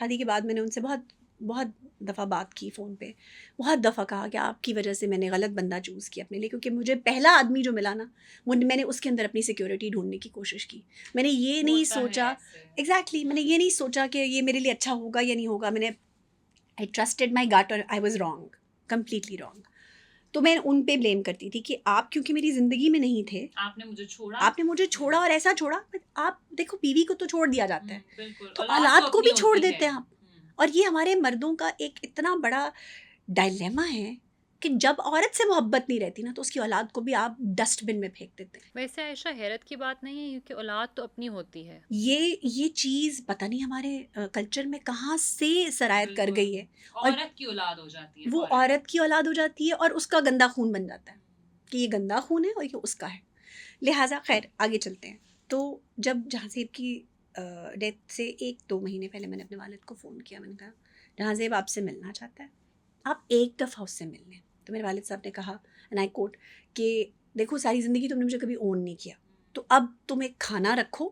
शादी के बाद मैंने उनसे बहुत बहुत दफ़ा बात की फ़ोन पे, बहुत दफ़ा कहा कि आपकी वजह से मैंने गलत बंदा चूज़ किया अपने लिए, क्योंकि मुझे पहला आदमी जो मिला ना, वो मैंने उसके अंदर अपनी सिक्योरिटी ढूँढने की कोशिश की। मैंने ये नहीं होता है सोचा, ऐसे। एग्ज़ैक्टली मैंने ये नहीं सोचा कि ये मेरे लिए अच्छा होगा या नहीं होगा। मैंने आई ट्रस्टेड माई गट और I was wrong, completely wrong. तो मैं उन पे ब्लेम करती थी कि आप क्योंकि मेरी ज़िंदगी में नहीं थे, आपने मुझे छोड़ा। आपने मुझे छोड़ा और ऐसा छोड़ा। बट आप देखो, बीवी को तो छोड़ दिया जाता है, बिल्कुल, तो औलाद तो औलाद को अपनी भी छोड़ होती है। देते हैं आप। और ये हमारे मर्दों का एक इतना बड़ा डायलेमा है कि जब औरत से मोहब्बत नहीं रहती ना, तो उसकी औलाद को भी आप डस्टबिन में फेंक देते हैं। वैसे आयशा, हैरत की बात नहीं है क्योंकि औलाद तो अपनी होती है। ये चीज़ पता नहीं हमारे कल्चर में कहाँ से सरायत कर बिल्कुल, गई है। और औरत की औलाद हो जाती है वो फौरन। औरत की औलाद हो जाती है और उसका गंदा खून बन जाता है कि ये गंदा खून है और ये उसका है। लिहाजा खैर आगे चलते हैं। तो जब जहाँज़ेब की डेथ से 1-2 महीने पहले मैंने अपने वालिद को फ़ोन किया। मैंने कहा, जहाँज़ेब आपसे मिलना चाहता है, आप एक दफ़ा उससे मिल लें। तो मेरे वालिद साहब ने कहा, एंड आई कोट, कि देखो सारी ज़िंदगी तुमने मुझे कभी ओन नहीं किया, तो अब तुम एक खाना रखो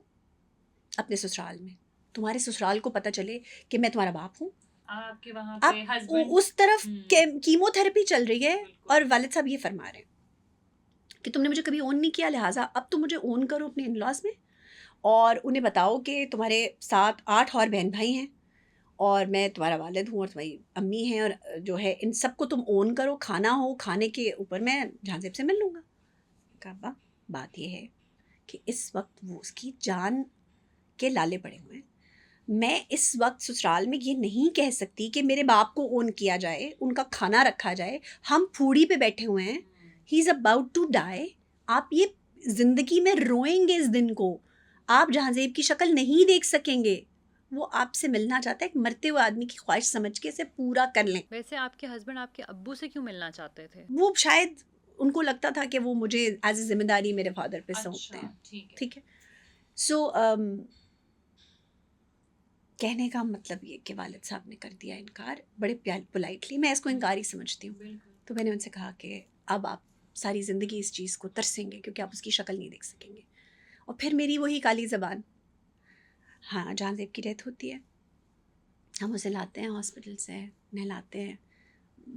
अपने ससुराल में, तुम्हारे ससुराल को पता चले कि मैं तुम्हारा बाप हूँ। आपके वहाँ पे आप हस्बैंड। उस तरफ कीमोथेरेपी चल रही है बिल्कुल। और वालिद साहब ये फरमा रहे हैं कि तुमने मुझे कभी ओन नहीं किया, लिहाजा अब तुम मुझे ओन करो अपने इन लॉज में, और उन्हें बताओ कि तुम्हारे 7-8 और बहन भाई हैं और मैं तुम्हारा वालिद हूँ और तुम्हारी अम्मी हैं, और जो है इन सबको तुम ओन करो, खाना हो, खाने के ऊपर मैं जहाँजेब से मिल लूँगा। कहा, "अब्बा, बात ये है कि इस वक्त वो उसकी जान के लाले पड़े हुए हैं। मैं इस वक्त ससुराल में ये नहीं कह सकती कि मेरे बाप को ओन किया जाए, उनका खाना रखा जाए, हम फूड़ी पे बैठे हुए हैं, he is about to die. आप ये ज़िंदगी में रोएंगे इस दिन को, आप जहाँज़ेब की शक्ल नहीं देख सकेंगे। वो आपसे मिलना चाहता है, एक मरते हुए आदमी की ख्वाहिश समझ के इसे पूरा कर लें। वैसे आपके हस्बैंड आपके अब्बू से क्यों मिलना चाहते थे? वो शायद उनको लगता था कि वो मुझे एज़ अ ज़िम्मेदारी मेरे फादर पे सौंपते अच्छा, हैं। ठीक है। ठीक है? सो कहने का मतलब ये कि वालिद साहब ने कर दिया इनकार, बड़े प्यार पोलाइटली। मैं इसको इनकार ही समझती हूँ। बिल्कुल। तो मैंने उनसे कहा कि अब आप सारी ज़िंदगी इस चीज़ को तरसेंगे क्योंकि आप उसकी शक्ल नहीं देख सकेंगे। और फिर मेरी वही काली ज़बान, हाँ, जहाँज़ेब की डेथ होती है, हम उसे लाते हैं हॉस्पिटल से, नहलाते हैं।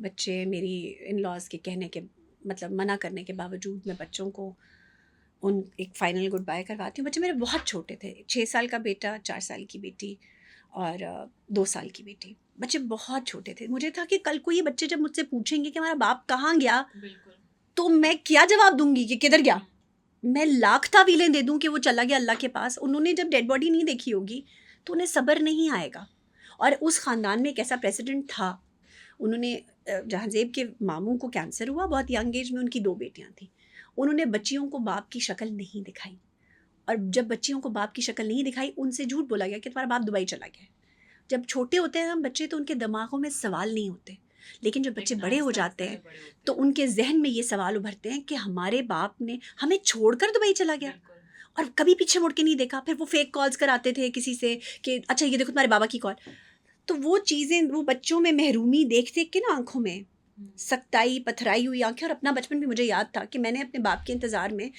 बच्चे मेरी इन-लॉज़ के कहने के मतलब मना करने के बावजूद मैं बच्चों को उन एक फ़ाइनल गुड बाय करवाती हूँ। बच्चे मेरे बहुत छोटे थे, 6 साल का बेटा, 4 साल की बेटी और 2 साल की बेटी। बच्चे बहुत छोटे थे। मुझे था कि कल को ये बच्चे जब मुझसे पूछेंगे कि हमारा बाप कहाँ गया, बिल्कुल। तो मैं क्या जवाब दूँगी कि किधर गया? मैं लाख तावीलें दे दूँ कि वो चला गया अल्लाह के पास। उन्होंने जब डेड बॉडी नहीं देखी होगी, तो उन्हें सब्र नहीं आएगा। और उस ख़ानदान में एक ऐसा प्रेसिडेंट था, उन्होंने जहाँज़ेब के मामू को कैंसर हुआ बहुत यंग एज में, उनकी 2 बेटियाँ थीं। उन्होंने बच्चियों को बाप की शक्ल नहीं दिखाई, और जब बच्चियों को बाप की शक्ल नहीं दिखाई, उनसे झूठ बोला गया कि तुम्हारा बाप दुबई चला गया है। जब छोटे होते हैं हम बच्चे, तो उनके दिमागों में सवाल नहीं होते, लेकिन जब बच्चे लेकिन बड़े हो आहिस्ता जाते आहिस्ता हैं, जब बड़े होते तो हैं। उनके जहन में ये सवाल उभरते हैं कि हमारे बाप ने हमें छोड़कर दुबई चला गया बिल्कुल। और कभी पीछे मुड़ के नहीं देखा। फिर वो फेक कॉल्स कराते थे किसी से कि अच्छा ये देखो तुम्हारे बाबा की कॉल। तो वो चीज़ें, वो बच्चों में महरूमी देख देख के ना, आंखों में सख्ताई, पथराई हुई आंखें। और अपना बचपन भी मुझे याद था कि मैंने अपने बाप के इंतज़ार में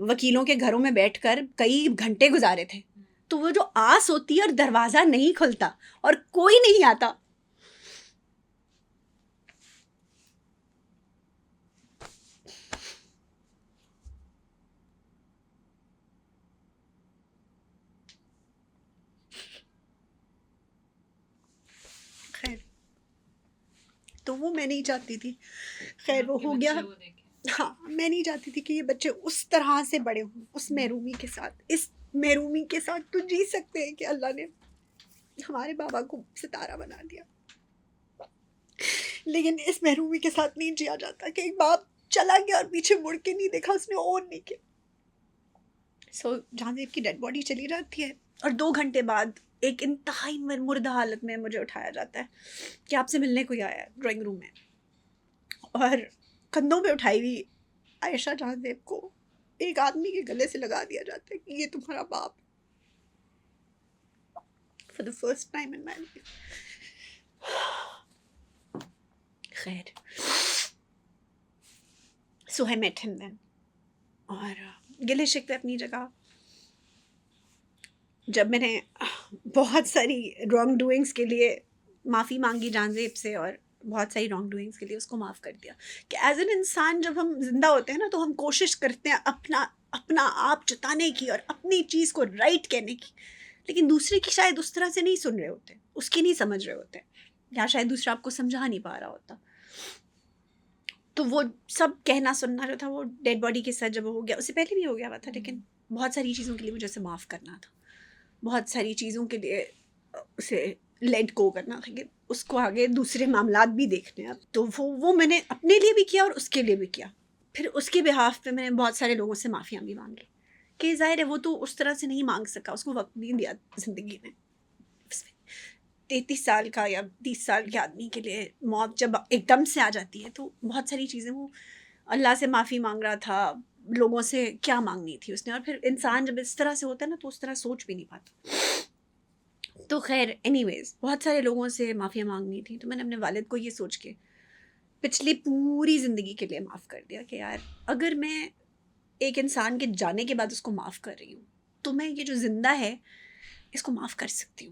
वकीलों के घरों में बैठकर कई घंटे गुजारे थे। तो वो जो आस होती है और दरवाज़ा नहीं खुलता और कोई नहीं आता। खैर, तो वो मैं नहीं चाहती थी। खैर वो आपके हो गया। बच्चे वो देखें। हाँ, मैं नहीं चाहती थी कि ये बच्चे उस तरह से बड़े हों, उस महरूमी के साथ। इस महरूमी के साथ तो जी सकते हैं कि अल्लाह ने हमारे बाबा को सितारा बना दिया, लेकिन इस महरूमी के साथ नहीं जिया जाता कि एक बाप चला गया और पीछे मुड़ के नहीं देखा, उसने ओन नहीं किया। सो जहाँज़ेब की डेड बॉडी चली जाती है और 2 घंटे बाद एक इंतहाई मुर्दा हालत में मुझे उठाया जाता है कि आपसे मिलने कोई आया है ड्राइंग रूम में। और कंधों पे उठाई हुई आयशा जहाँज़ेब को एक आदमी के गले से लगा दिया जाता है कि ये तुम्हारा बाप। For the first time in my life. खैर, सो आई मेट हिम देन। और गिले शिकवे अपनी जगह, जब मैंने बहुत सारी रॉन्ग डूइंग्स के लिए माफ़ी मांगी जानजेब से, और बहुत सारी रॉन्ग डूइंग्स के लिए उसको माफ़ कर दिया। कि एज एन इंसान जब हम जिंदा होते हैं ना, तो हम कोशिश करते हैं अपना अपना आप जताने की और अपनी चीज़ को राइट कहने की, लेकिन दूसरे की शायद उस तरह से नहीं सुन रहे होते, उसकी नहीं समझ रहे होते, या शायद दूसरा आपको समझा नहीं पा रहा होता। तो वो सब कहना सुनना जो था वो डेड बॉडी के साथ जब हो गया, उससे पहले भी हो गया हुआ था, लेकिन बहुत सारी चीज़ों के लिए मुझे उसे माफ़ करना था, बहुत सारी चीज़ों के लिए उसे लेट गो करना था, कि उसको आगे दूसरे मामलात भी देखने हैं। अब तो वो मैंने अपने लिए भी किया और उसके लिए भी किया। फिर उसके बिहाफ पे मैंने बहुत सारे लोगों से माफ़ियाँ भी मांगी, कि ज़ाहिर है वो तो उस तरह से नहीं मांग सका, उसको वक्त नहीं दिया ज़िंदगी में। 33 साल का या 30 साल के आदमी के लिए मौत जब एकदम से आ जाती है, तो बहुत सारी चीज़ें, वो अल्लाह से माफ़ी मांग रहा था, लोगों से क्या मांगनी थी उसने, और फिर इंसान जब इस तरह से होता है ना, तो उस तरह सोच भी नहीं पाता। तो खैर एनीवेज, बहुत सारे लोगों से माफ़ियाँ मांगनी थी, तो मैंने अपने वालिद को ये सोच के पिछली पूरी ज़िंदगी के लिए माफ़ कर दिया, कि यार अगर मैं एक इंसान के जाने के बाद उसको माफ़ कर रही हूँ, तो मैं ये जो ज़िंदा है इसको माफ़ कर सकती हूँ।